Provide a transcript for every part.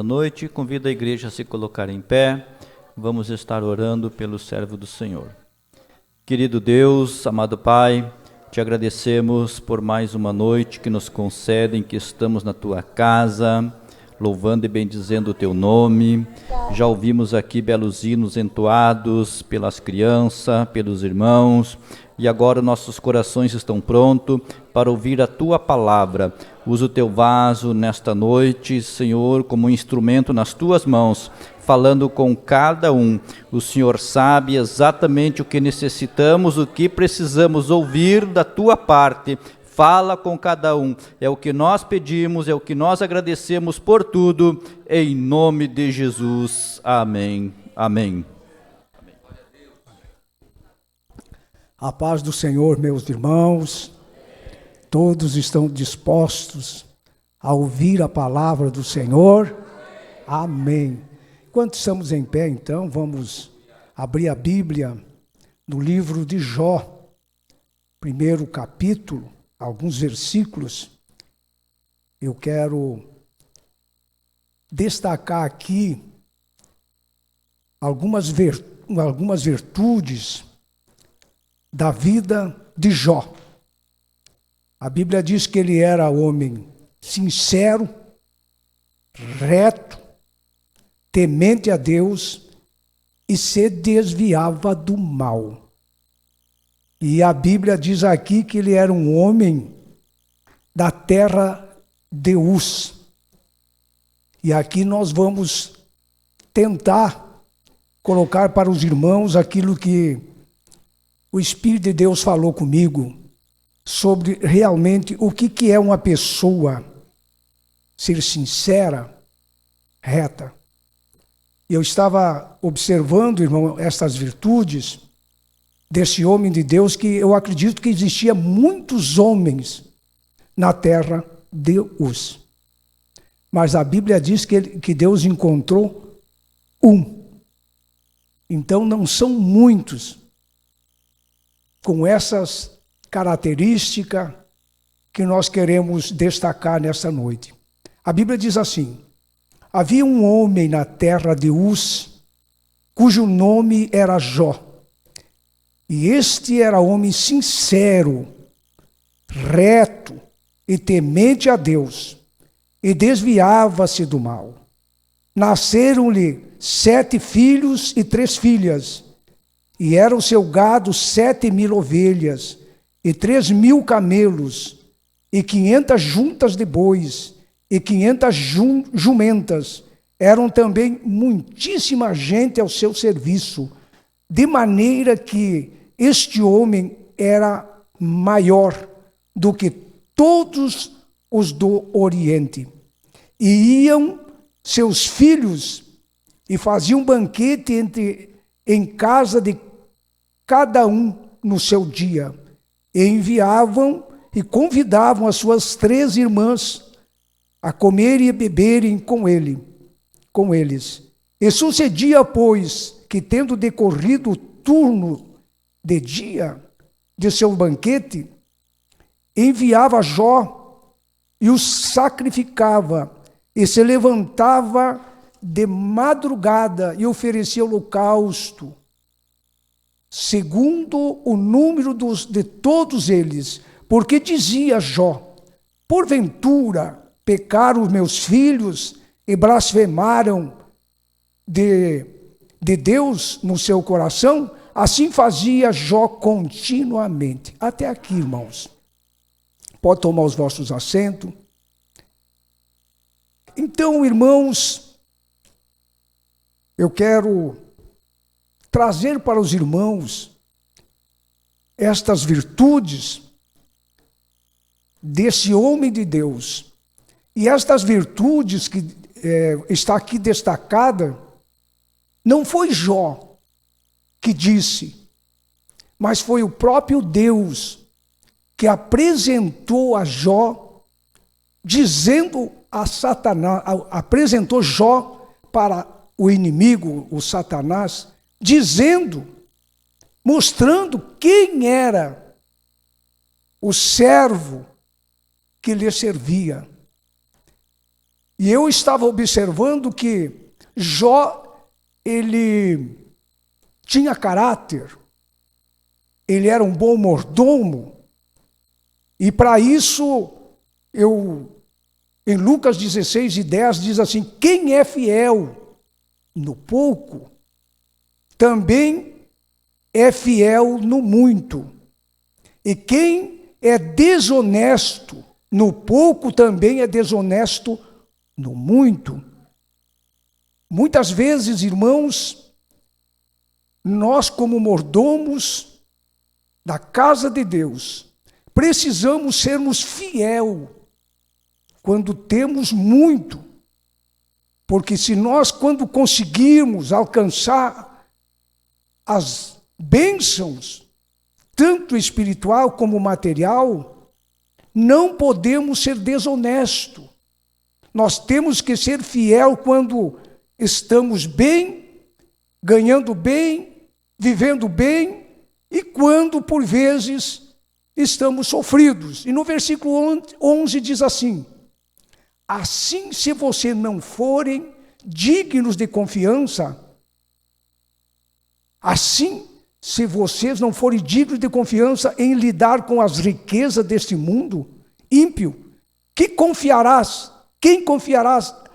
nesta noite. Convido a igreja a se colocar em pé. Vamos estar orando pelo servo do Senhor. Querido Deus, amado Pai, te agradecemos por mais uma noite que nos concedem, que estamos na tua casa, louvando e bendizendo o teu nome. Já ouvimos aqui belos hinos entoados pelas crianças, pelos irmãos, e agora nossos corações estão prontos para ouvir a tua palavra. Usa o teu vaso nesta noite, Senhor, como um instrumento nas tuas mãos, falando com cada um. O Senhor sabe exatamente o que necessitamos, o que precisamos ouvir da tua parte. Fala com cada um, é o que nós pedimos, é o que nós agradecemos por tudo, em nome de Jesus, amém, amém. A paz do Senhor, meus irmãos, todos estão dispostos a ouvir a palavra do Senhor, amém. Enquanto estamos em pé, então, vamos abrir a Bíblia no livro de Jó, primeiro capítulo, alguns versículos. Eu quero destacar aqui algumas virtudes da vida de Jó. A Bíblia diz que ele era homem sincero, reto, temente a Deus e se desviava do mal. E a Bíblia diz aqui que ele era um homem da terra de Uz. E aqui nós vamos tentar colocar para os irmãos aquilo que o Espírito de Deus falou comigo sobre realmente o que é uma pessoa ser sincera, reta. Eu estava observando, irmão, estas virtudes desse homem de Deus, que eu acredito que existia muitos homens na terra de Uz. Mas a Bíblia diz que Deus encontrou um. Então não são muitos com essas características que nós queremos destacar nessa noite. A Bíblia diz assim: havia um homem na terra de Uz, cujo nome era Jó. E este era homem sincero, reto e temente a Deus, e desviava-se do mal. Nasceram-lhe 7 filhos e 3 filhas, e era o seu gado 7.000 ovelhas, e 3.000 camelos, e 500 juntas de bois, e 500 jumentas. Eram também muitíssima gente ao seu serviço, de maneira que este homem era maior do que todos os do Oriente. E iam seus filhos e faziam banquete em casa de cada um no seu dia. E enviavam e convidavam as suas 3 irmãs a comerem e beberem com eles. E sucedia, pois, que tendo decorrido o turno de dia de seu banquete, enviava Jó e os sacrificava, e se levantava de madrugada e oferecia holocausto, segundo o número de todos eles, porque dizia Jó: porventura pecaram os meus filhos e blasfemaram de Deus no seu coração? Assim fazia Jó continuamente. Até aqui, irmãos. Pode tomar os vossos assentos. Então, irmãos, eu quero trazer para os irmãos estas virtudes desse homem de Deus. E estas virtudes que está aqui destacada, não foi Jó que disse, mas foi o próprio Deus que apresentou a Jó, dizendo a Satanás, apresentou Jó para o inimigo, o Satanás, dizendo, mostrando quem era o servo que lhe servia. E eu estava observando que Jó, ele tinha caráter, ele era um bom mordomo, e para isso, em Lucas 16:10 diz assim: quem é fiel no pouco, também é fiel no muito. E quem é desonesto no pouco, também é desonesto no muito. Muitas vezes, irmãos, nós como mordomos da casa de Deus, precisamos sermos fiel quando temos muito. Porque se nós, quando conseguirmos alcançar as bênçãos, tanto espiritual como material, não podemos ser desonestos. Nós temos que ser fiel quando estamos bem, ganhando bem, vivendo bem, e quando, por vezes, estamos sofridos. E no versículo 11 diz assim: assim, se vocês não forem dignos de confiança, assim, se vocês não forem dignos de confiança em lidar com as riquezas deste mundo ímpio, quem confiarás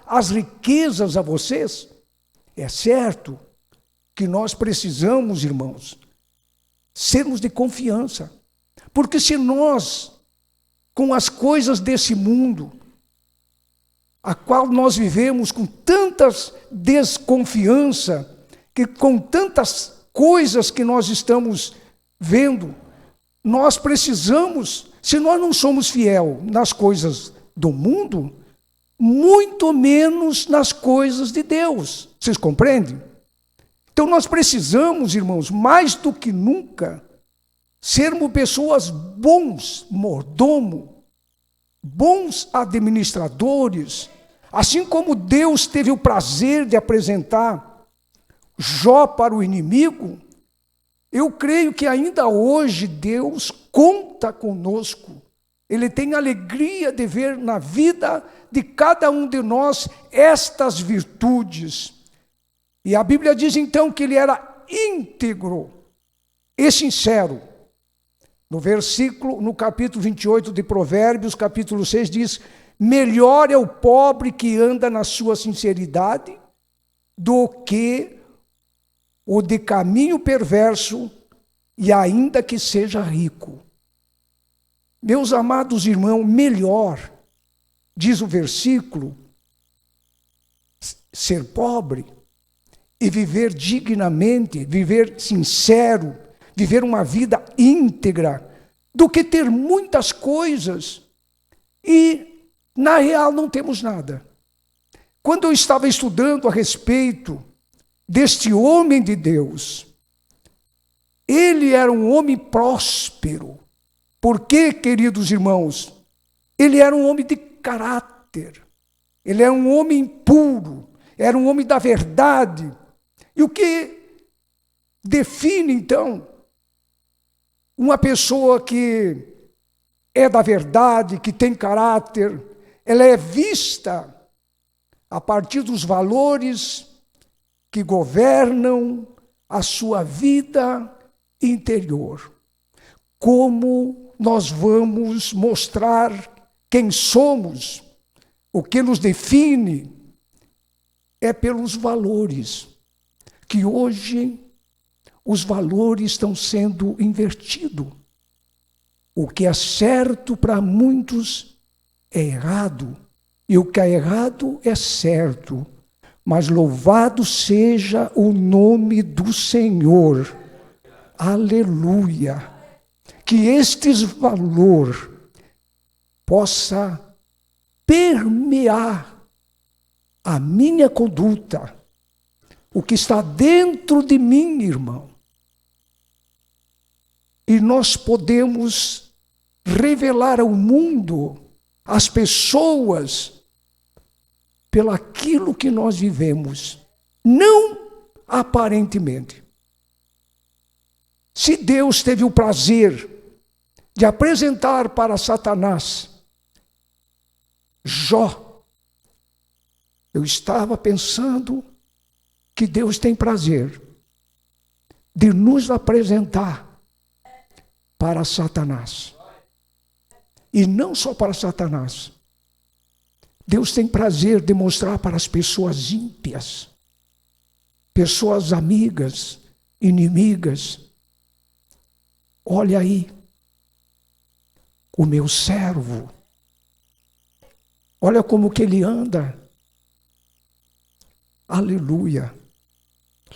as riquezas a vocês? É certo que nós precisamos, irmãos, sermos de confiança. Porque se nós, com as coisas desse mundo, a qual nós vivemos com tantas desconfiança, que com tantas coisas que nós estamos vendo, nós precisamos, se nós não somos fiel nas coisas do mundo, muito menos nas coisas de Deus. Vocês compreendem? Então nós precisamos, irmãos, mais do que nunca, sermos pessoas bons mordomos, bons administradores, assim como Deus teve o prazer de apresentar Jó para o inimigo. Eu creio que ainda hoje Deus conta conosco. Ele tem alegria de ver na vida de cada um de nós estas virtudes. E a Bíblia diz então que ele era íntegro e sincero. No capítulo 28 de Provérbios, capítulo 6, diz: melhor é o pobre que anda na sua sinceridade do que o de caminho perverso, e ainda que seja rico. Meus amados irmãos, melhor, diz o versículo, ser pobre e viver dignamente, viver sincero, viver uma vida íntegra, do que ter muitas coisas e, na real, não temos nada. Quando eu estava estudando a respeito deste homem de Deus, ele era um homem próspero. Por quê, queridos irmãos? Ele era um homem de caráter, ele era um homem puro, era um homem da verdade. E o que define, então, uma pessoa que é da verdade, que tem caráter? Ela é vista a partir dos valores que governam a sua vida interior. Como nós vamos mostrar quem somos, o que nos define, é pelos valores, que hoje os valores estão sendo invertidos. O que é certo para muitos é errado, e o que é errado é certo. Mas louvado seja o nome do Senhor. Aleluia. Que estes valores possa permear a minha conduta, o que está dentro de mim, irmão. E nós podemos revelar ao mundo, às pessoas, pelo aquilo que nós vivemos, não aparentemente. Se Deus teve o prazer de apresentar para Satanás Jó, eu estava pensando que Deus tem prazer de nos apresentar para Satanás. E não só para Satanás. Deus tem prazer de mostrar para as pessoas ímpias, pessoas amigas, inimigas. Olha aí, o meu servo. Olha como que ele anda. Aleluia.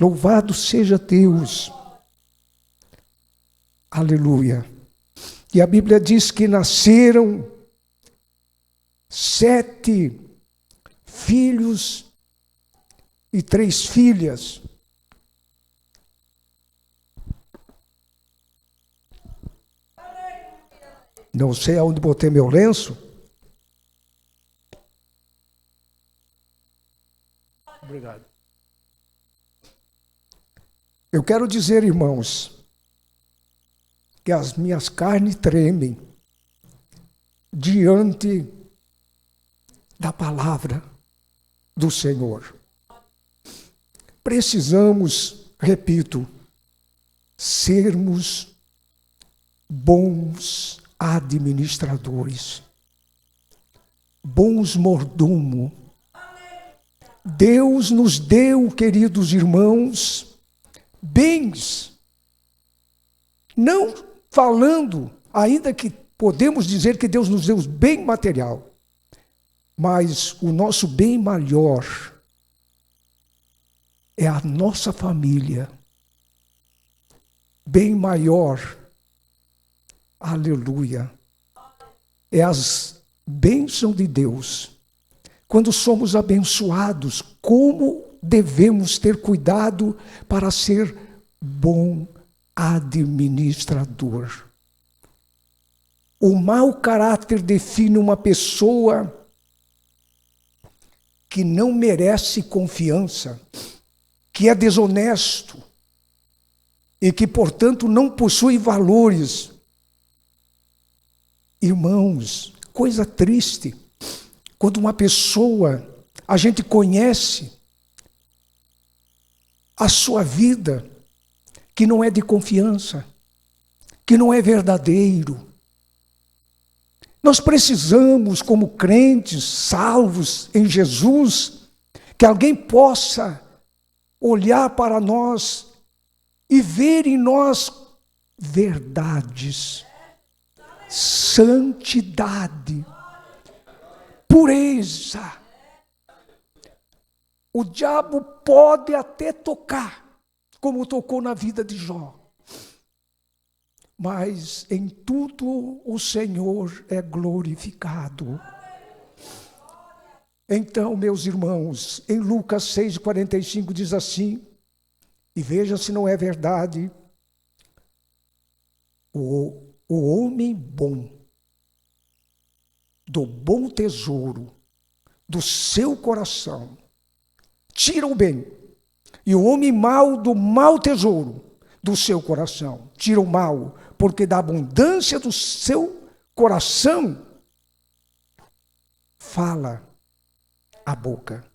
Louvado seja Deus. Aleluia. E a Bíblia diz que nasceram 7 filhos e 3 filhas. Não sei aonde botei meu lenço. Obrigado. Eu quero dizer, irmãos, que as minhas carnes tremem diante da palavra do Senhor. Precisamos, repito, sermos bons administradores, bons mordomos. Deus nos deu, queridos irmãos, bens. Não falando, ainda que podemos dizer que Deus nos deu bem material, mas o nosso bem maior é a nossa família. Bem maior, aleluia, é as bênçãos de Deus. Quando somos abençoados, como devemos ter cuidado para ser bom administrador. O mau caráter define uma pessoa que não merece confiança, que é desonesto e que, portanto, não possui valores. Irmãos, coisa triste, quando uma pessoa, a gente conhece a sua vida, que não é de confiança, que não é verdadeiro. Nós precisamos, como crentes salvos em Jesus, que alguém possa olhar para nós e ver em nós verdades, santidade, pureza. O diabo pode até tocar, como tocou na vida de Jó. Mas em tudo o Senhor é glorificado. Então, meus irmãos, em Lucas 6,45 diz assim, e veja se não é verdade, o homem bom, do bom tesouro, do seu coração, tira o bem, e o homem mau do mau tesouro, do seu coração, tira o mal, porque da abundância do seu coração fala a boca.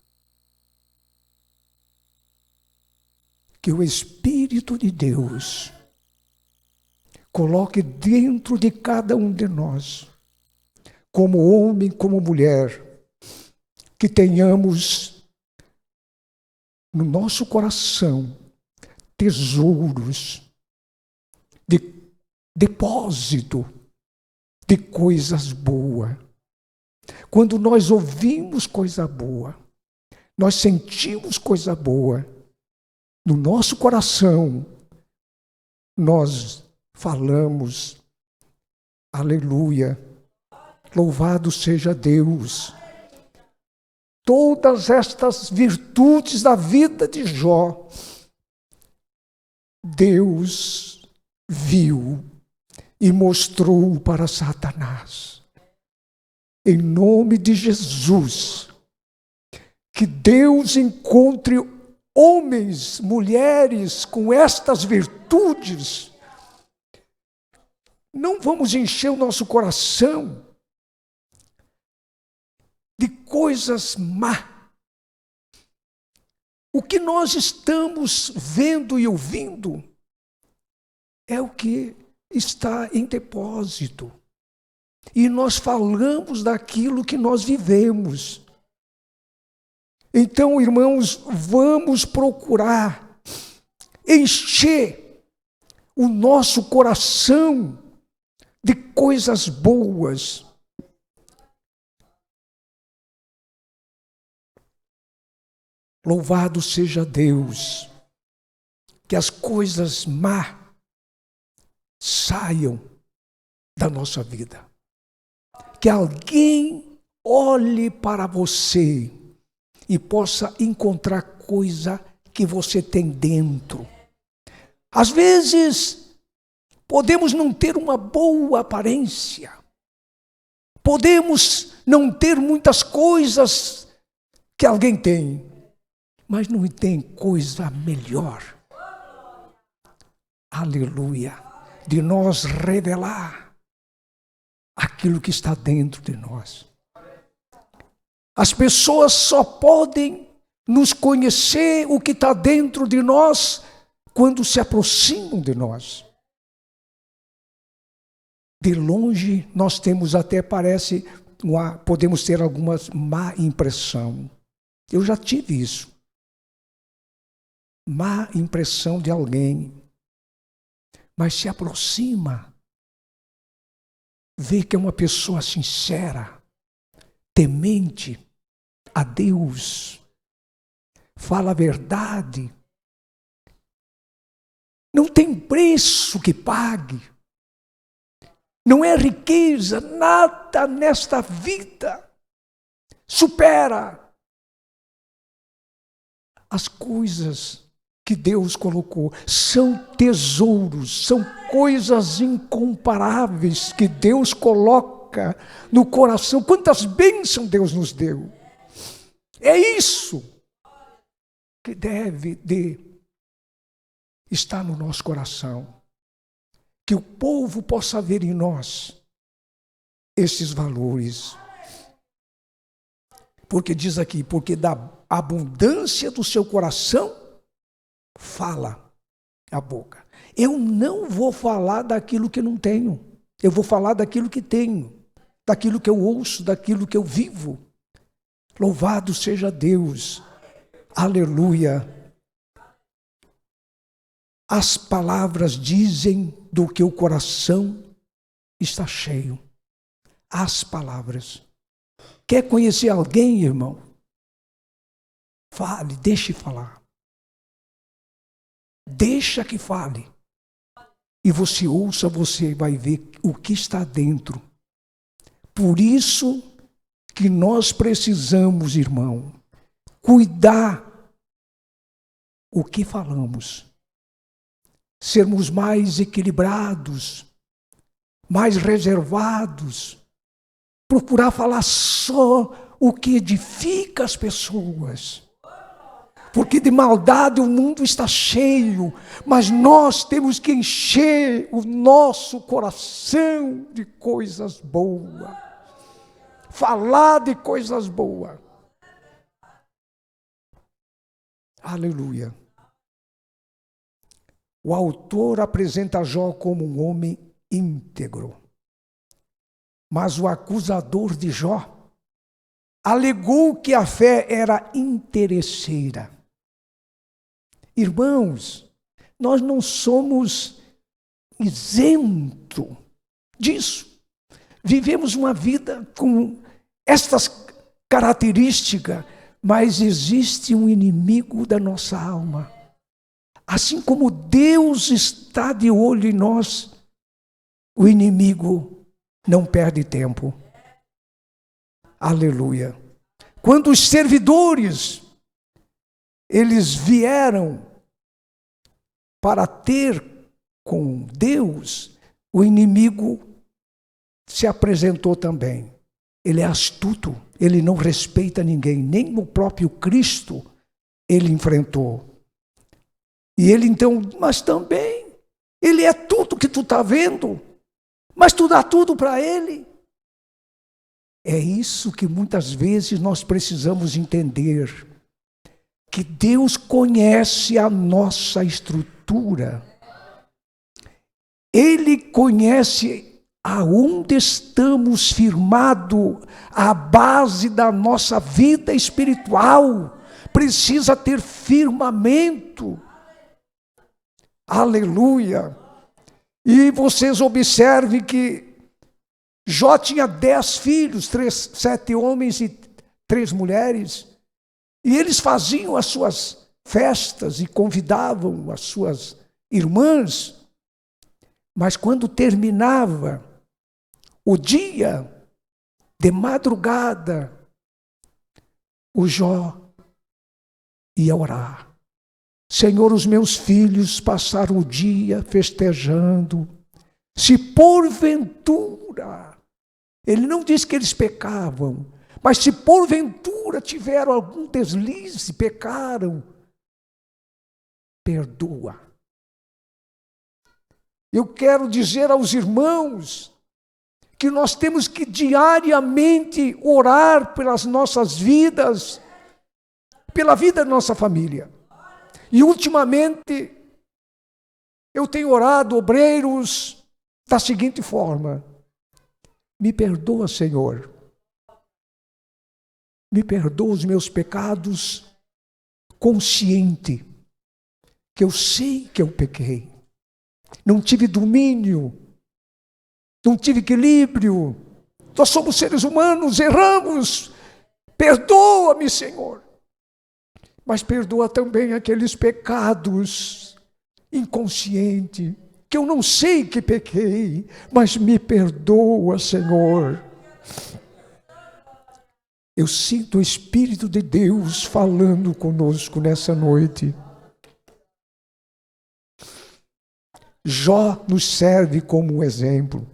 Que o Espírito de Deus coloque dentro de cada um de nós, como homem, como mulher, que tenhamos no nosso coração tesouros de depósito de coisas boas. Quando nós ouvimos coisa boa, nós sentimos coisa boa, no nosso coração, nós falamos, aleluia, louvado seja Deus. Todas estas virtudes da vida de Jó, Deus viu e mostrou para Satanás. Em nome de Jesus, que Deus encontre homens, mulheres com estas virtudes. Não vamos encher o nosso coração de coisas má, O que nós estamos vendo e ouvindo é o que está em depósito. E nós falamos daquilo que nós vivemos. Então, irmãos, vamos procurar encher o nosso coração de coisas boas. Louvado seja Deus, que as coisas má saiam da nossa vida. Que alguém olhe para você e possa encontrar coisa que você tem dentro. Às vezes, podemos não ter uma boa aparência. Podemos não ter muitas coisas que alguém tem. Mas não tem coisa melhor. Aleluia. De nós revelar aquilo que está dentro de nós. As pessoas só podem nos conhecer o que está dentro de nós quando se aproximam de nós. De longe nós temos até, podemos ter alguma má impressão. Eu já tive isso. Má impressão de alguém. Mas se aproxima, vê que é uma pessoa sincera, temente a Deus, fala a verdade, não tem preço que pague, não é riqueza, nada nesta vida supera as coisas que Deus colocou. São tesouros, são coisas incomparáveis que Deus coloca no coração. Quantas bênçãos Deus nos deu. É isso que deve de estar no nosso coração. Que o povo possa ver em nós esses valores. Porque diz aqui, porque da abundância do seu coração fala a boca. Eu não vou falar daquilo que não tenho. Eu vou falar daquilo que tenho, daquilo que eu ouço, daquilo que eu vivo. Louvado seja Deus. Aleluia. As palavras dizem do que o coração está cheio. As palavras. Quer conhecer alguém, irmão? Fale, deixe falar. Deixa que fale. E você ouça, você vai ver o que está dentro. Por isso que nós precisamos, irmão, cuidar o que falamos. Sermos mais equilibrados, mais reservados. Procurar falar só o que edifica as pessoas. Porque de maldade o mundo está cheio, mas nós temos que encher o nosso coração de coisas boas. Falar de coisas boas. Aleluia. O autor apresenta Jó como um homem íntegro. Mas o acusador de Jó alegou que a fé era interesseira. Irmãos, nós não somos isentos disso. Vivemos uma vida com estas características, mas existe um inimigo da nossa alma. Assim como Deus está de olho em nós, o inimigo não perde tempo. Aleluia. Quando os servidores eles vieram para ter com Deus, o inimigo se apresentou também. Ele é astuto, ele não respeita ninguém, nem o próprio Cristo ele enfrentou. E ele então, mas também, ele é tudo que tu está vendo, mas tu dá tudo para ele. É isso que muitas vezes nós precisamos entender. que Deus conhece a nossa estrutura. Ele conhece aonde estamos firmados, a base da nossa vida espiritual. Precisa ter firmamento. Aleluia. E vocês observem que Jó tinha 10 filhos, 7 homens e 3 mulheres. E eles faziam as suas festas e convidavam as suas irmãs. Mas quando terminava o dia, de madrugada, o Jó ia orar. Senhor, os meus filhos passaram o dia festejando. Se porventura, ele não diz que eles pecavam, mas se porventura tiveram algum deslize, pecaram, perdoa. Eu quero dizer aos irmãos que nós temos que diariamente orar pelas nossas vidas, pela vida da nossa família. E ultimamente eu tenho orado, obreiros, da seguinte forma: me perdoa, Senhor. Me perdoa os meus pecados, consciente que eu sei que eu pequei. Não tive domínio, não tive equilíbrio. Nós somos seres humanos, erramos. Perdoa-me, Senhor. Mas perdoa também aqueles pecados inconscientes, que eu não sei que pequei, mas me perdoa, Senhor. Eu sinto o Espírito de Deus falando conosco nessa noite. Jó nos serve como exemplo.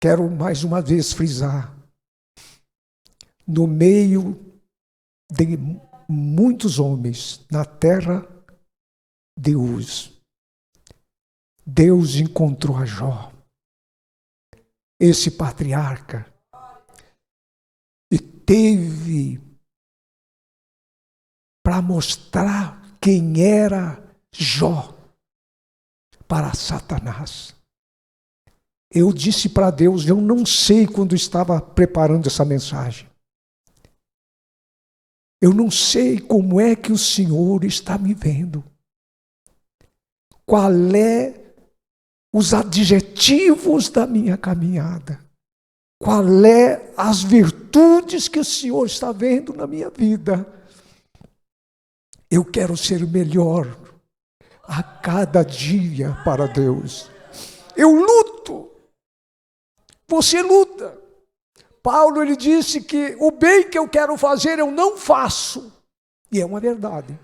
Quero mais uma vez frisar, no meio de muitos homens na terra de Uz, Deus encontrou a Jó, esse patriarca, e teve para mostrar quem era Jó para Satanás. Eu disse para Deus, eu não sei quando estava preparando essa mensagem. Eu não sei como é que o Senhor está me vendo. Qual é os adjetivos da minha caminhada? Qual é as virtudes que o Senhor está vendo na minha vida? Eu quero ser melhor a cada dia para Deus. Eu luto. Você luta. Paulo, ele disse que o bem que eu quero fazer eu não faço. E é uma verdade.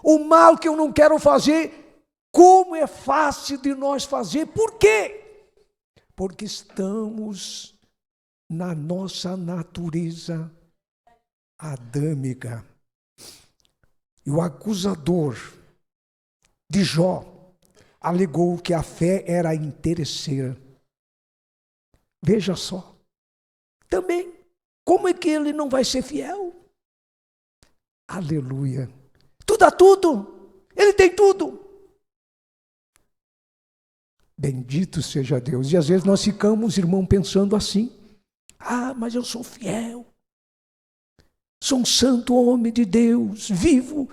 O mal que eu não quero fazer, como é fácil de nós fazer. Por quê? Porque estamos na nossa natureza adâmica. E o acusador de Jó alegou que a fé era interesseira. Veja só. Também, como é que ele não vai ser fiel? Aleluia. Tudo a tudo. Ele tem tudo. Bendito seja Deus. E às vezes nós ficamos, irmão, pensando assim. Ah, mas eu sou fiel. Sou um santo homem de Deus. Vivo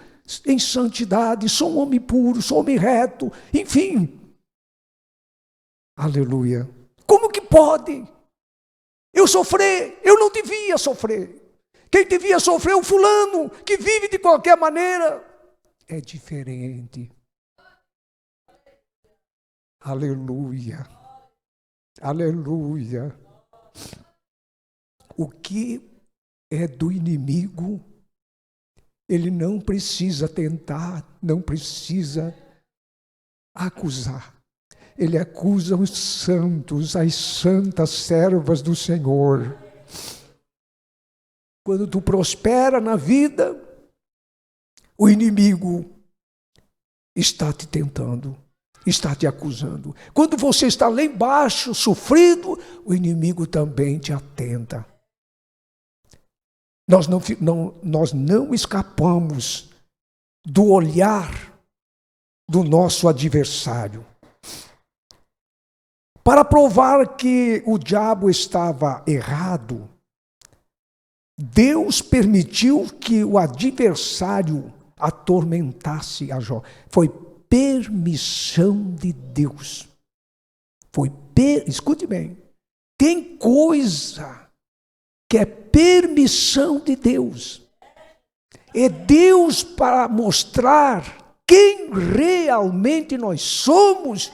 em santidade. Sou um homem puro. Sou um homem reto. Enfim. Aleluia. Como que pode? Eu sofrer, eu não devia sofrer. Quem devia sofrer é o fulano, que vive de qualquer maneira. É diferente. Aleluia. Aleluia. O que é do inimigo, ele não precisa tentar, não precisa acusar. Ele acusa os santos, as santas servas do Senhor. Quando tu prospera na vida, o inimigo está te tentando, está te acusando. Quando você está lá embaixo, sofrido, o inimigo também te atenta. Nós não escapamos do olhar do nosso adversário. Para provar que o diabo estava errado, Deus permitiu que o adversário atormentasse a Jó. Foi permissão de Deus. Escute bem. Tem coisa que é permissão de Deus. É Deus para mostrar quem realmente nós somos.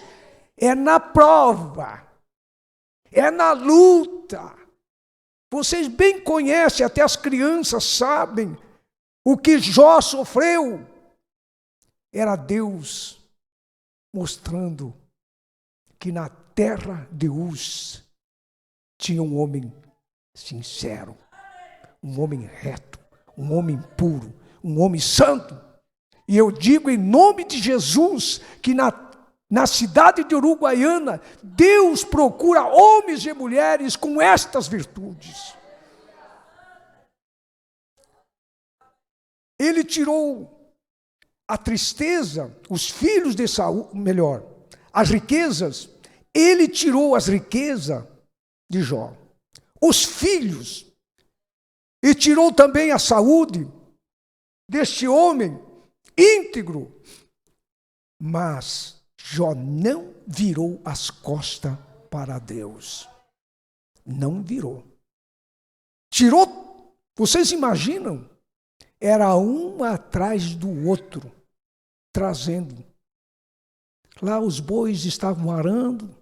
É na prova, é na luta. Vocês bem conhecem, até as crianças sabem, o que Jó sofreu. Era Deus mostrando que na terra de Uz tinha um homem sincero, um homem reto, um homem puro, um homem santo. E eu digo em nome de Jesus que na cidade de Uruguaiana, Deus procura homens e mulheres com estas virtudes. Ele tirou a tristeza, os filhos de Saul, melhor, as riquezas, ele tirou as riquezas de Jó, os filhos, e tirou também a saúde deste homem íntegro. Mas Jó não virou as costas para Deus. Não virou. Tirou, vocês imaginam? Era um atrás do outro, trazendo. Lá os bois estavam arando,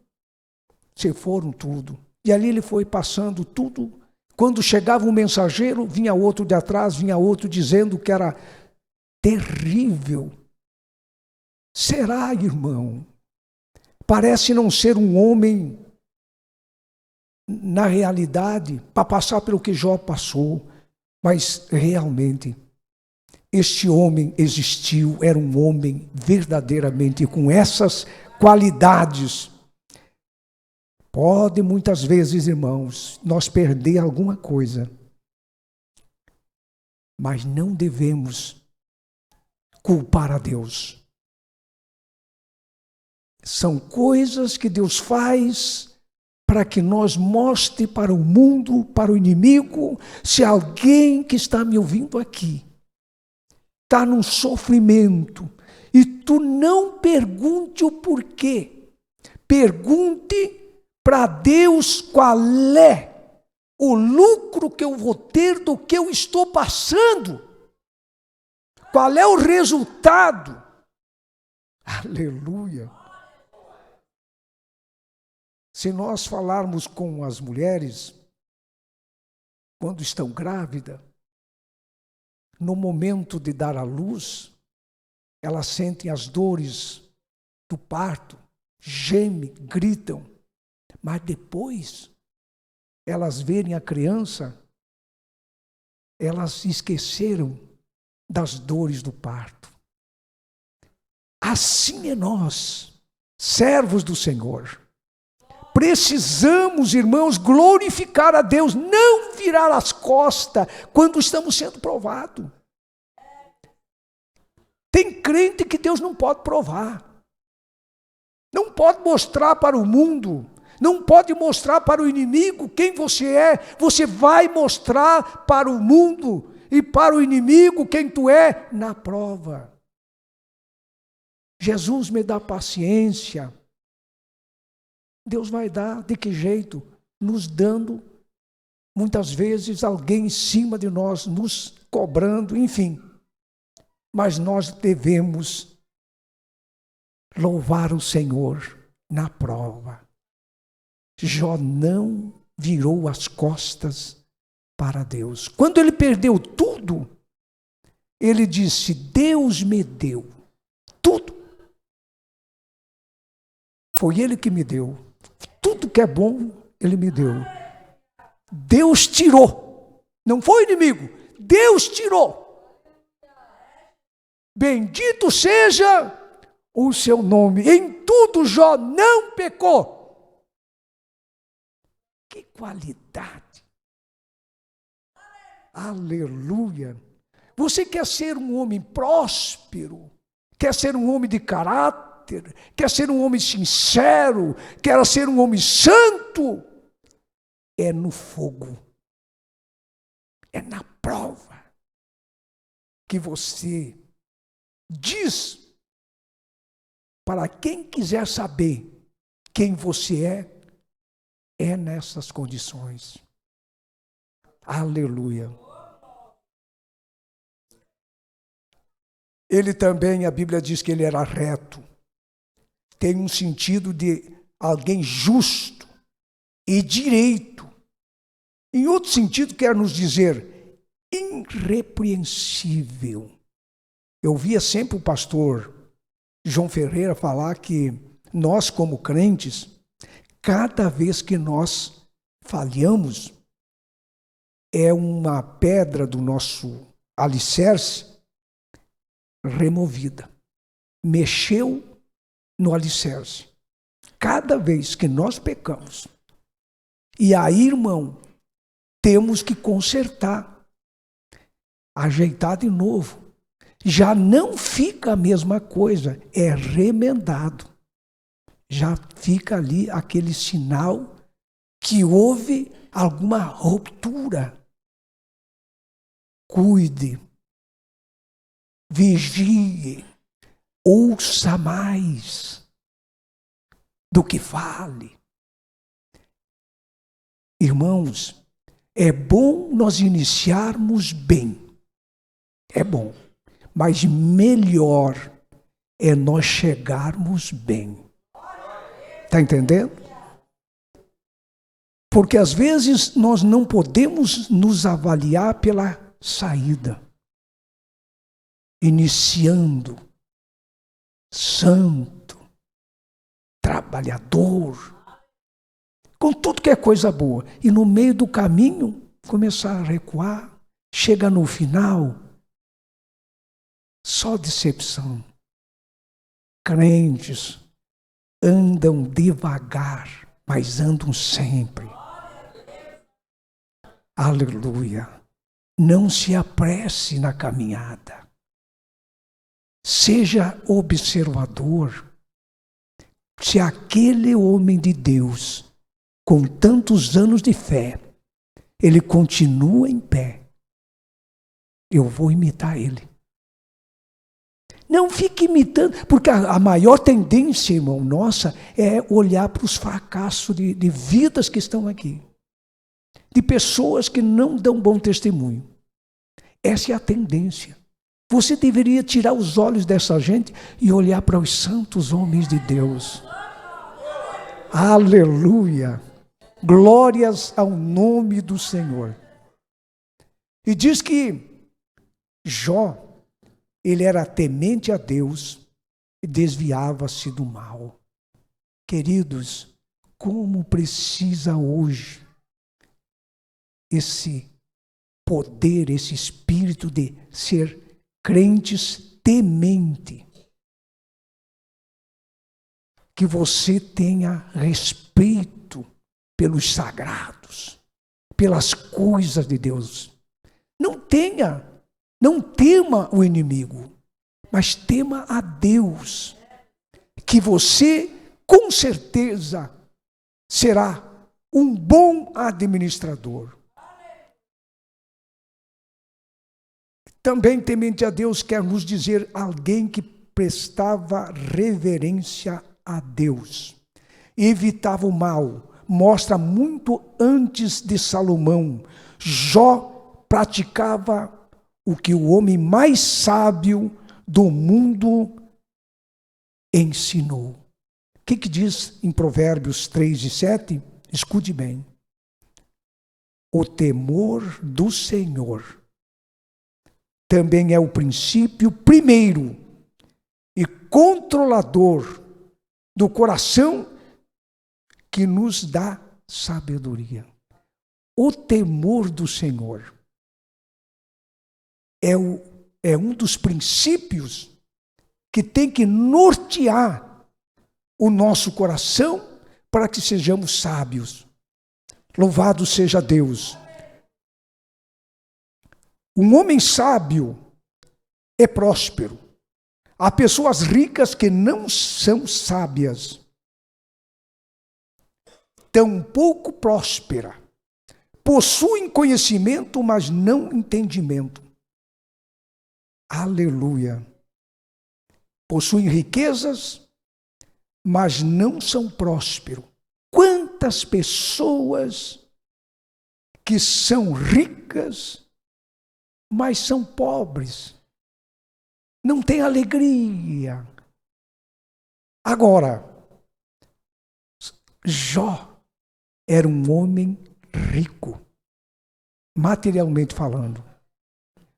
se foram tudo. E ali ele foi passando tudo. Quando chegava um mensageiro, vinha outro de atrás, vinha outro dizendo que era terrível. Será, irmão? Parece não ser um homem, na realidade, para passar pelo que Jó passou, mas realmente, este homem existiu, era um homem verdadeiramente com essas qualidades. Pode muitas vezes, irmãos, nós perder alguma coisa, mas não devemos culpar a Deus. São coisas que Deus faz para que nós mostre para o mundo, para o inimigo, se alguém que está me ouvindo aqui está num sofrimento, e tu não pergunte o porquê. Pergunte para Deus qual é o lucro que eu vou ter do que eu estou passando. Qual é o resultado? Aleluia! Se nós falarmos com as mulheres, quando estão grávidas, no momento de dar à luz, elas sentem as dores do parto, gemem, gritam, mas depois elas verem a criança, elas esqueceram das dores do parto. Assim é nós, servos do Senhor. Precisamos, irmãos, glorificar a Deus, não virar as costas quando estamos sendo provados. Tem crente que Deus não pode provar, não pode mostrar para o mundo, não pode mostrar para o inimigo quem você é. Você vai mostrar para o mundo e para o inimigo quem tu é na prova. Jesus me dá paciência. Deus vai dar de que jeito? Nos dando, muitas vezes, alguém em cima de nós, nos cobrando, enfim. Mas nós devemos louvar o Senhor na prova. Jó não virou as costas para Deus. Quando ele perdeu tudo, ele disse: Deus me deu tudo. Foi Ele que me deu. Tudo que é bom, Ele me deu. Deus tirou. Não foi o inimigo. Deus tirou. Bendito seja o seu nome. Em tudo Jó não pecou. Que qualidade. Aleluia. Você quer ser um homem próspero? Quer ser um homem de caráter? Quer ser um homem sincero? Quer ser um homem santo? É no fogo. É na prova que você diz para quem quiser saber quem você é nessas condições. Aleluia. Ele também, a Bíblia diz que ele era reto. Tem um sentido de alguém justo e direito. Em outro sentido, quer nos dizer irrepreensível. Eu via sempre o pastor João Ferreira falar que nós, como crentes, cada vez que nós falhamos, é uma pedra do nosso alicerce removida. Mexeu no alicerce. Cada vez que nós pecamos, e aí, irmão, temos que consertar, ajeitar de novo. Já não fica a mesma coisa, é remendado. Já fica ali aquele sinal que houve alguma ruptura. Cuide, vigie, ouça mais do que fale. Irmãos, é bom nós iniciarmos bem. É bom. Mas melhor é nós chegarmos bem. Está entendendo? Porque às vezes nós não podemos nos avaliar pela saída. Iniciando, santo, trabalhador, com tudo que é coisa boa. E no meio do caminho, começar a recuar, chega no final, só decepção. Crentes andam devagar, mas andam sempre. Aleluia. Não se apresse na caminhada. Seja observador. Se aquele homem de Deus, com tantos anos de fé, ele continua em pé, eu vou imitar ele. Não fique imitando, porque a maior tendência, irmão, nossa, é olhar para os fracassos de vidas que estão aqui. De pessoas que não dão bom testemunho. Essa é a tendência. Você deveria tirar os olhos dessa gente e olhar para os santos homens de Deus. Aleluia! Glórias ao nome do Senhor. E diz que Jó, ele era temente a Deus e desviava-se do mal. Queridos, como precisa hoje esse poder, esse espírito de ser crentes temente. Que você tenha respeito pelos sagrados, pelas coisas de Deus. Não tema o inimigo, mas tema a Deus, que você, com certeza, será um bom administrador. Também temente a Deus quer nos dizer alguém que prestava reverência a Deus, evitava o mal. Mostra muito antes de Salomão. Jó praticava o que o homem mais sábio do mundo ensinou. O que diz em Provérbios 3:7? Escute bem. O temor do Senhor também é o princípio primeiro e controlador do coração que nos dá sabedoria. O temor do Senhor é um dos princípios que tem que nortear o nosso coração para que sejamos sábios. Louvado seja Deus. Um homem sábio é próspero. Há pessoas ricas que não são sábias, tampouco próspera. Possuem conhecimento, mas não entendimento. Aleluia. Possuem riquezas, mas não são prósperos. Quantas pessoas que são ricas, mas são pobres, não têm alegria. Agora, Jó era um homem rico, materialmente falando,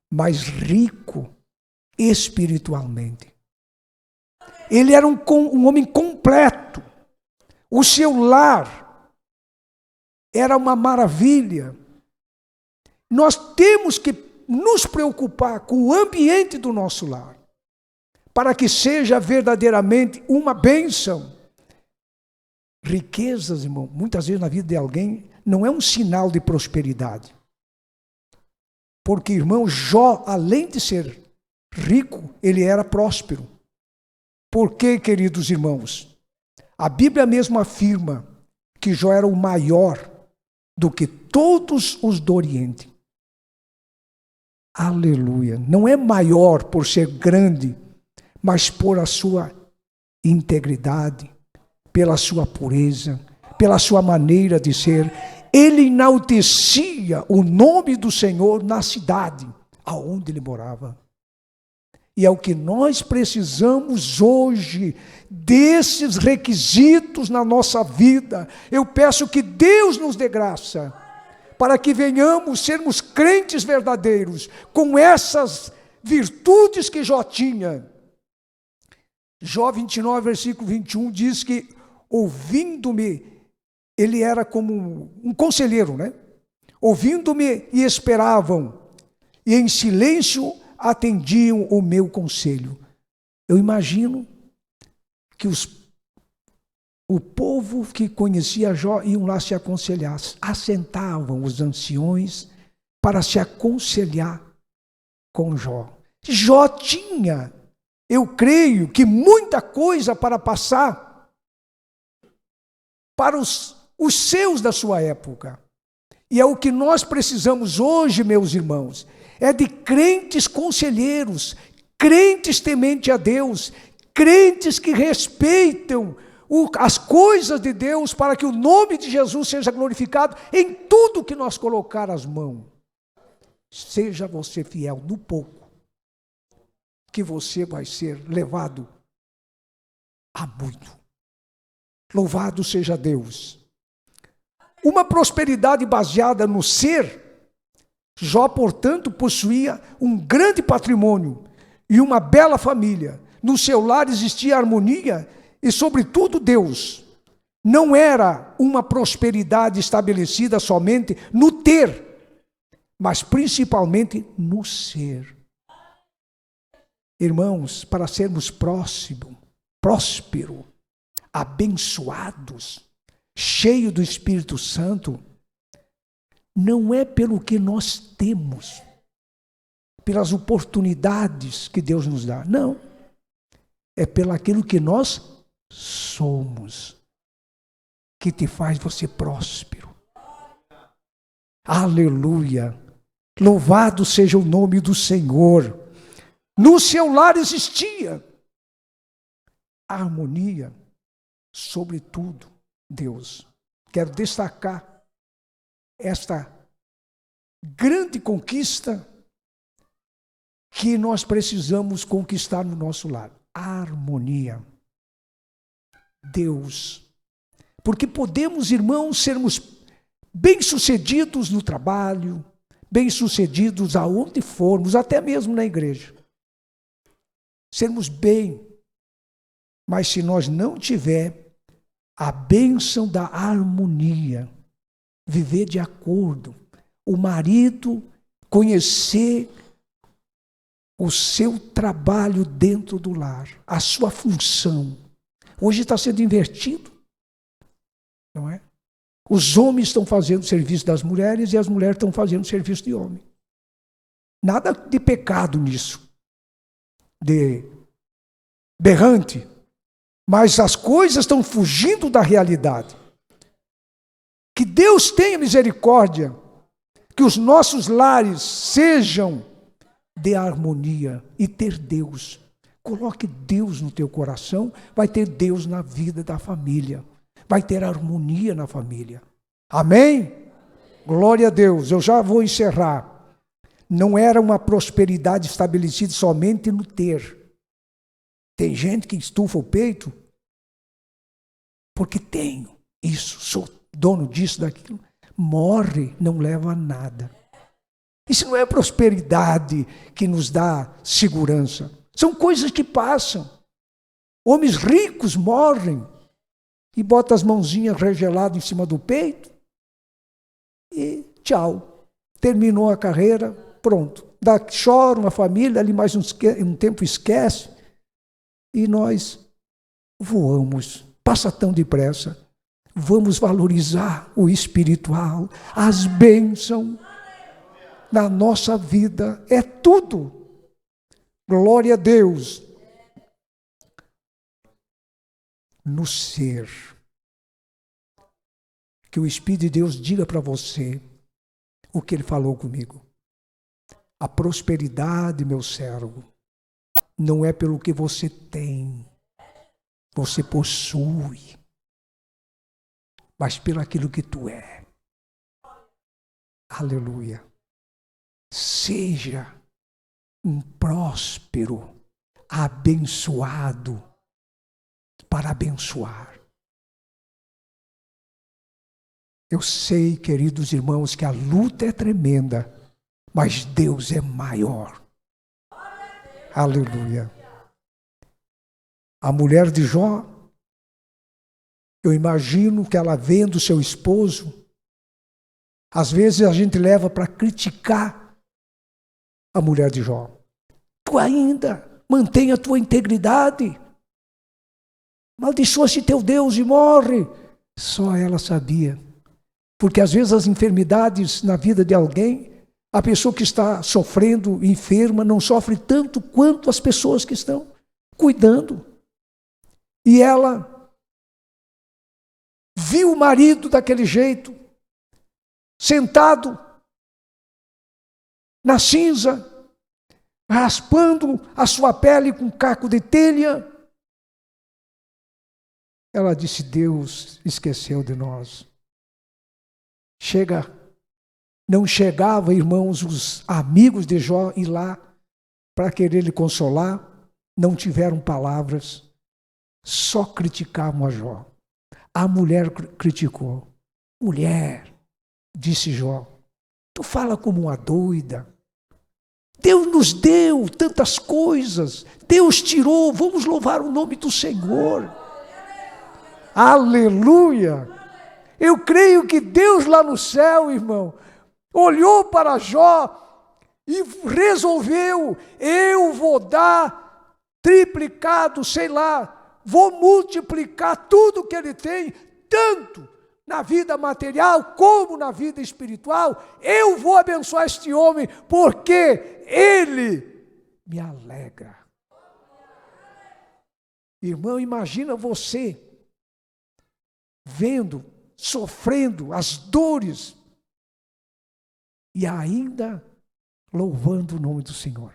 mas rico espiritualmente. Ele era um homem completo. O seu lar era uma maravilha. Nós temos que nos preocupar com o ambiente do nosso lar, para que seja verdadeiramente uma bênção. Riquezas, irmão, muitas vezes na vida de alguém, não é um sinal de prosperidade. Porque, irmão, Jó, além de ser rico, ele era próspero. Por quê, queridos irmãos? A Bíblia mesmo afirma que Jó era o maior do que todos os do Oriente. Aleluia. Não é maior por ser grande, mas por a sua integridade, pela sua pureza, pela sua maneira de ser. Ele enaltecia o nome do Senhor na cidade aonde ele morava. E é o que nós precisamos hoje, desses requisitos na nossa vida. Eu peço que Deus nos dê graça, para que venhamos sermos crentes verdadeiros, com essas virtudes que Jó tinha. Jó 29, versículo 21, diz que, ouvindo-me, ele era como um conselheiro, né? Ouvindo-me e esperavam, e em silêncio atendiam o meu conselho. Eu imagino que o povo que conhecia Jó iam lá se aconselhar, assentavam os anciões para se aconselhar com Jó. Jó tinha, eu creio, que muita coisa para passar para os seus da sua época. E é o que nós precisamos hoje, meus irmãos, é de crentes conselheiros, crentes temente a Deus, crentes que respeitam as coisas de Deus, para que o nome de Jesus seja glorificado em tudo que nós colocar as mãos. Seja você fiel no pouco, que você vai ser levado a muito. Louvado seja Deus. Uma prosperidade baseada no ser. Jó, portanto, possuía um grande patrimônio e uma bela família. No seu lar existia harmonia e, sobretudo, Deus. Não era uma prosperidade estabelecida somente no ter, mas principalmente no ser. Irmãos, para sermos prósperos, abençoados, cheios do Espírito Santo, não é pelo que nós temos, pelas oportunidades que Deus nos dá. Não. É pelo aquilo que nós somos, que te faz você próspero. Aleluia. Louvado seja o nome do Senhor. No seu lar existia harmonia, sobretudo Deus. Quero destacar esta grande conquista que nós precisamos conquistar no nosso lar. A harmonia. Deus. Porque podemos, irmãos, sermos bem-sucedidos no trabalho, bem-sucedidos aonde formos, até mesmo na igreja. Sermos bem. Mas se nós não tiver a bênção da harmonia, viver de acordo, o marido conhecer o seu trabalho dentro do lar, a sua função. Hoje está sendo invertido, não é? Os homens estão fazendo o serviço das mulheres e as mulheres estão fazendo o serviço de homem. Nada de pecado nisso, de berrante. Mas as coisas estão fugindo da realidade. Que Deus tenha misericórdia, que os nossos lares sejam de harmonia e ter Deus. Coloque Deus no teu coração, vai ter Deus na vida da família. Vai ter harmonia na família. Amém? Glória a Deus. Eu já vou encerrar. Não era uma prosperidade estabelecida somente no ter. Tem gente que estufa o peito porque tenho isso, sou dono disso, daquilo. Morre, não leva a nada. Isso não é prosperidade que nos dá segurança. São coisas que passam. Homens ricos morrem e botam as mãozinhas regeladas em cima do peito e tchau. Terminou a carreira, pronto. Chora uma família, ali mais um tempo esquece e nós voamos. Passa tão depressa. Vamos valorizar o espiritual, as bênçãos na nossa vida. É tudo. Glória a Deus. No ser. Que o Espírito de Deus diga para você o que Ele falou comigo. A prosperidade, meu servo, não é pelo que você tem, você possui, mas pelo aquilo que tu é. Aleluia. Seja um próspero, abençoado, para abençoar. Eu sei, queridos irmãos, que a luta é tremenda, mas Deus é maior. Aleluia. A mulher de Jó, eu imagino que ela vendo seu esposo, às vezes a gente leva para criticar a mulher de Jó. Tu ainda mantém a tua integridade. Maldiçoa-se teu Deus e morre. Só ela sabia. Porque às vezes as enfermidades na vida de alguém, a pessoa que está sofrendo, enferma, não sofre tanto quanto as pessoas que estão cuidando. E ela viu o marido daquele jeito, sentado na cinza, raspando a sua pele com caco de telha. Ela disse: Deus esqueceu de nós. Não chegava, irmãos, os amigos de Jó ir lá para querer lhe consolar, não tiveram palavras, só criticavam a Jó. A mulher criticou. Mulher, disse Jó, tu fala como uma doida. Deus nos deu tantas coisas, Deus tirou, vamos louvar o nome do Senhor. Aleluia! Eu creio que Deus lá no céu, irmão, olhou para Jó e resolveu: eu vou dar triplicado, sei lá, vou multiplicar tudo que ele tem, tanto na vida material como na vida espiritual. Eu vou abençoar este homem, porque ele me alegra. Irmão, imagina você vendo, sofrendo as dores e ainda louvando o nome do Senhor.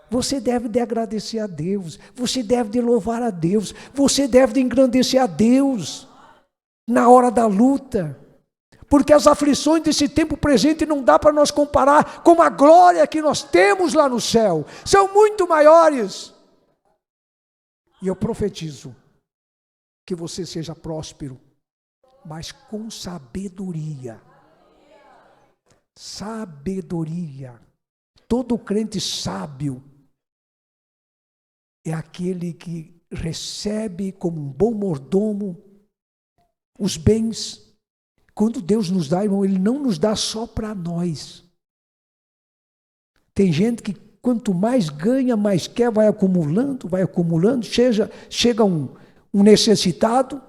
Você deve de agradecer a Deus, você deve de louvar a Deus, você deve de engrandecer a Deus na hora da luta, porque as aflições desse tempo presente não dá para nós comparar com a glória que nós temos lá no céu, são muito maiores. E eu profetizo que você seja próspero, mas com sabedoria. Sabedoria. Todo crente sábio é aquele que recebe como um bom mordomo os bens. Quando Deus nos dá, irmão, Ele não nos dá só para nós. Tem gente que quanto mais ganha, mais quer, vai acumulando, chega um necessitado,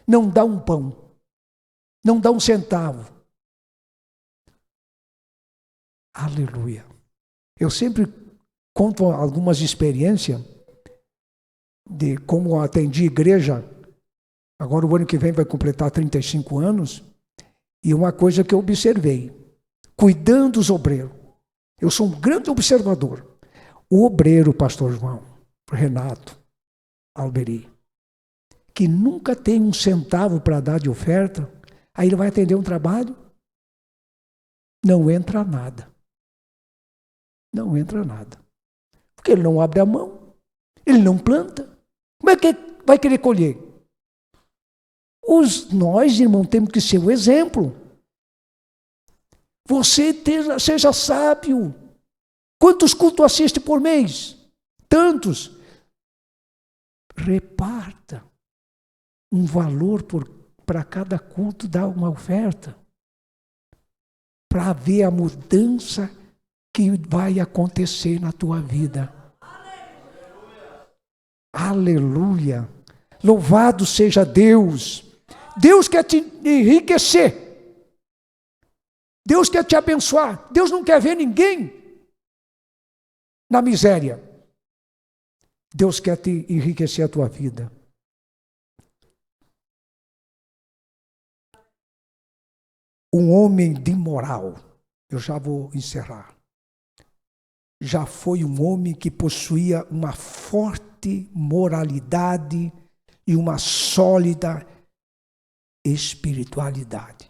não dá um pão, não dá um centavo. Aleluia. Eu sempre conto algumas experiências de como atendi igreja. Agora o ano que vem vai completar 35 anos. E uma coisa que eu observei, cuidando dos obreiros. Eu sou um grande observador. O obreiro, pastor João, Renato Alberi, que nunca tem um centavo para dar de oferta, aí ele vai atender um trabalho, não entra nada. Não entra nada. Porque ele não abre a mão, ele não planta. Como é que vai querer colher? Nós, irmão, temos que ser o exemplo. Você seja sábio. Quantos cultos assiste por mês? Tantos. Reparta um valor para cada culto, dá uma oferta. Para ver a mudança que vai acontecer na tua vida. Aleluia. Louvado seja Deus. Deus quer te enriquecer. Deus quer te abençoar. Deus não quer ver ninguém na miséria. Deus quer te enriquecer a tua vida. Um homem de moral, eu já vou encerrar, já foi um homem que possuía uma forte moralidade e uma sólida espiritualidade.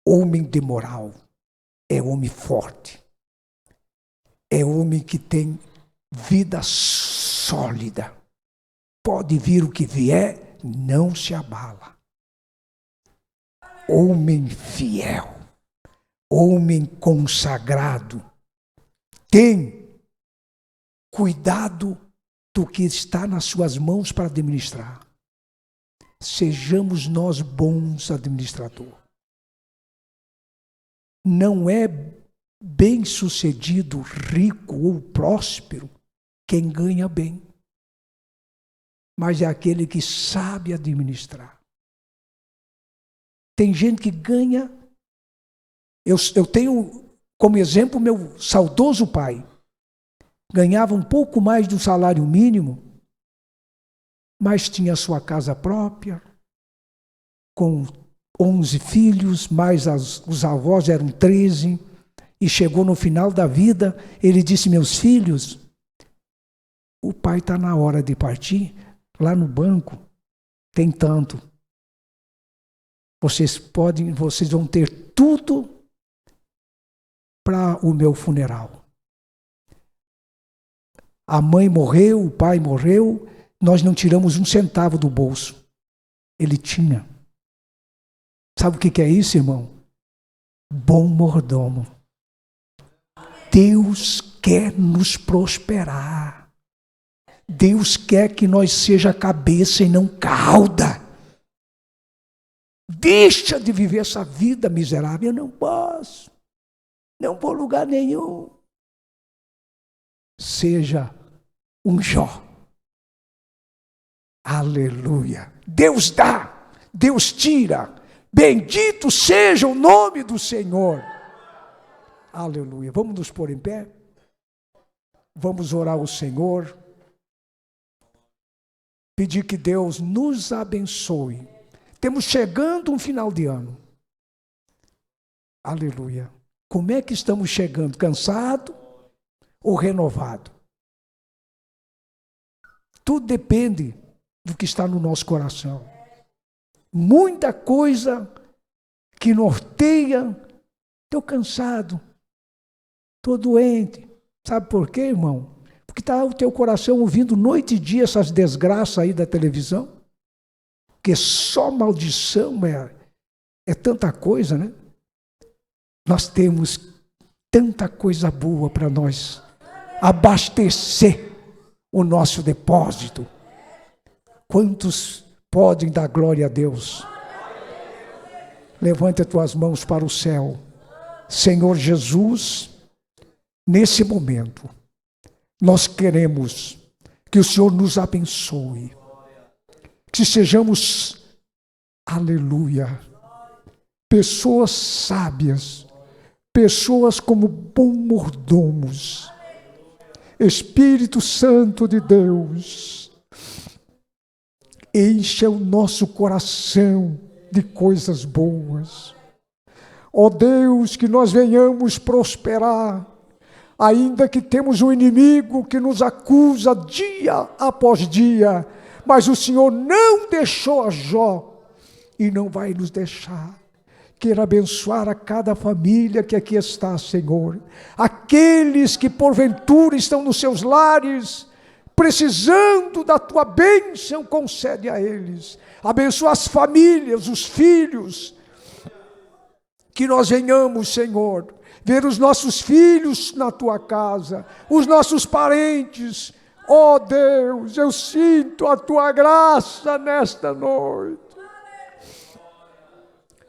Homem de moral é homem forte, é homem que tem vida sólida. Pode vir o que vier, não se abala. Homem fiel, homem consagrado, tem cuidado do que está nas suas mãos para administrar. Sejamos nós bons administradores. Não é bem-sucedido, rico ou próspero quem ganha bem, mas é aquele que sabe administrar. Tem gente que ganha. Eu tenho como exemplo meu saudoso pai. Ganhava um pouco mais do salário mínimo, mas tinha sua casa própria, com 11 filhos, mais os avós eram 13, e chegou no final da vida, ele disse: meus filhos, o pai está na hora de partir, lá no banco tem tanto. Vocês vão ter tudo para o meu funeral. A mãe morreu, o pai morreu, nós não tiramos um centavo do bolso. Ele tinha. Sabe o que é isso, irmão? Bom mordomo. Deus quer nos prosperar. Deus quer que nós seja cabeça e não cauda. Deixa de viver essa vida miserável. Eu não posso. Não vou a lugar nenhum. Seja um Jó. Aleluia. Deus dá, Deus tira. Bendito seja o nome do Senhor. Aleluia. Vamos nos pôr em pé? Vamos orar ao Senhor. Pedir que Deus nos abençoe. Temos chegando um final de ano. Aleluia. Como é que estamos chegando? Cansado ou renovado? Tudo depende do que está no nosso coração. Muita coisa que norteia. Estou cansado. Estou doente. Sabe por quê, irmão? Porque está o teu coração ouvindo noite e dia essas desgraças aí da televisão. Porque só maldição é tanta coisa, né? Nós temos tanta coisa boa para nós abastecer o nosso depósito. Quantos podem dar glória a Deus? Levante as tuas mãos para o céu. Senhor Jesus, nesse momento, nós queremos que o Senhor nos abençoe. Que sejamos, aleluia, pessoas sábias, pessoas como bons mordomos. Espírito Santo de Deus, encha o nosso coração de coisas boas. Ó Deus, que nós venhamos prosperar, ainda que temos um inimigo que nos acusa dia após dia, mas o Senhor não deixou a Jó e não vai nos deixar. Quero abençoar a cada família que aqui está, Senhor. Aqueles que porventura estão nos seus lares, precisando da tua bênção, concede a eles. Abençoa as famílias, os filhos. Que nós venhamos, Senhor, ver os nossos filhos na tua casa, os nossos parentes. Ó Deus, eu sinto a tua graça nesta noite.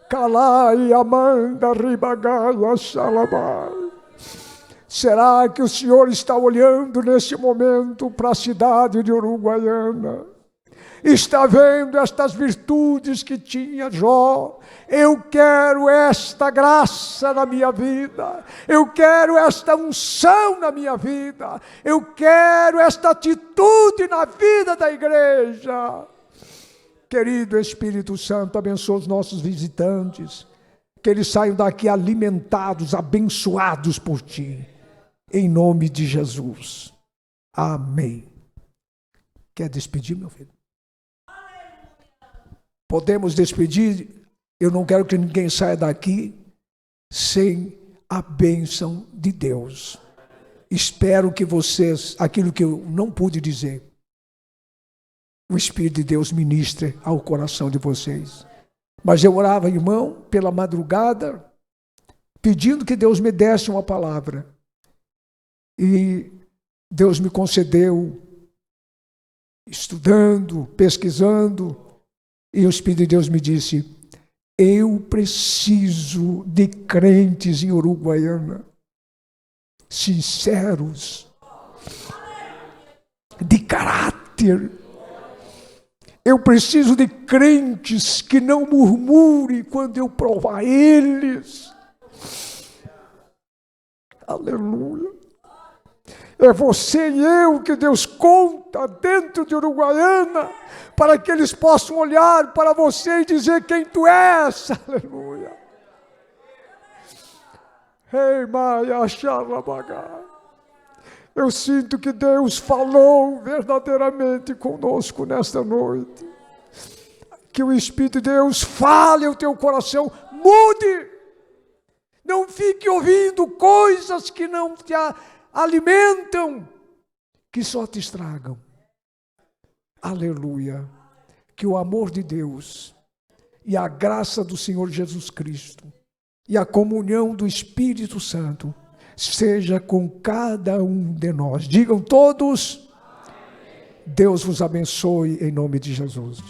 Calai, Amanda, Ribagaia, Salabai. Será que o Senhor está olhando nesse momento para a cidade de Uruguaiana? Está vendo estas virtudes que tinha Jó? Eu quero esta graça na minha vida. Eu quero esta unção na minha vida. Eu quero esta atitude na vida da igreja. Querido Espírito Santo, abençoa os nossos visitantes, que eles saiam daqui alimentados, abençoados por Ti, em nome de Jesus. Amém. Quer despedir, meu filho? Podemos despedir? Eu não quero que ninguém saia daqui sem a bênção de Deus. Espero que vocês, aquilo que eu não pude dizer, o Espírito de Deus ministre ao coração de vocês. Mas eu orava, irmão, pela madrugada, pedindo que Deus me desse uma palavra. E Deus me concedeu, estudando, pesquisando, e o Espírito de Deus me disse: eu preciso de crentes em Uruguaiana, sinceros, de caráter. Eu preciso de crentes que não murmurem quando eu provar eles. Aleluia. É você e eu que Deus conta dentro de Uruguaiana, para que eles possam olhar para você e dizer quem tu és. Aleluia. Ei, Maia, Xarabagá. Eu sinto que Deus falou verdadeiramente conosco nesta noite. Que o Espírito de Deus fale ao teu coração. Mude. Não fique ouvindo coisas que não te alimentam, que só te estragam. Aleluia. Que o amor de Deus e a graça do Senhor Jesus Cristo e a comunhão do Espírito Santo seja com cada um de nós. Digam todos: Deus vos abençoe em nome de Jesus.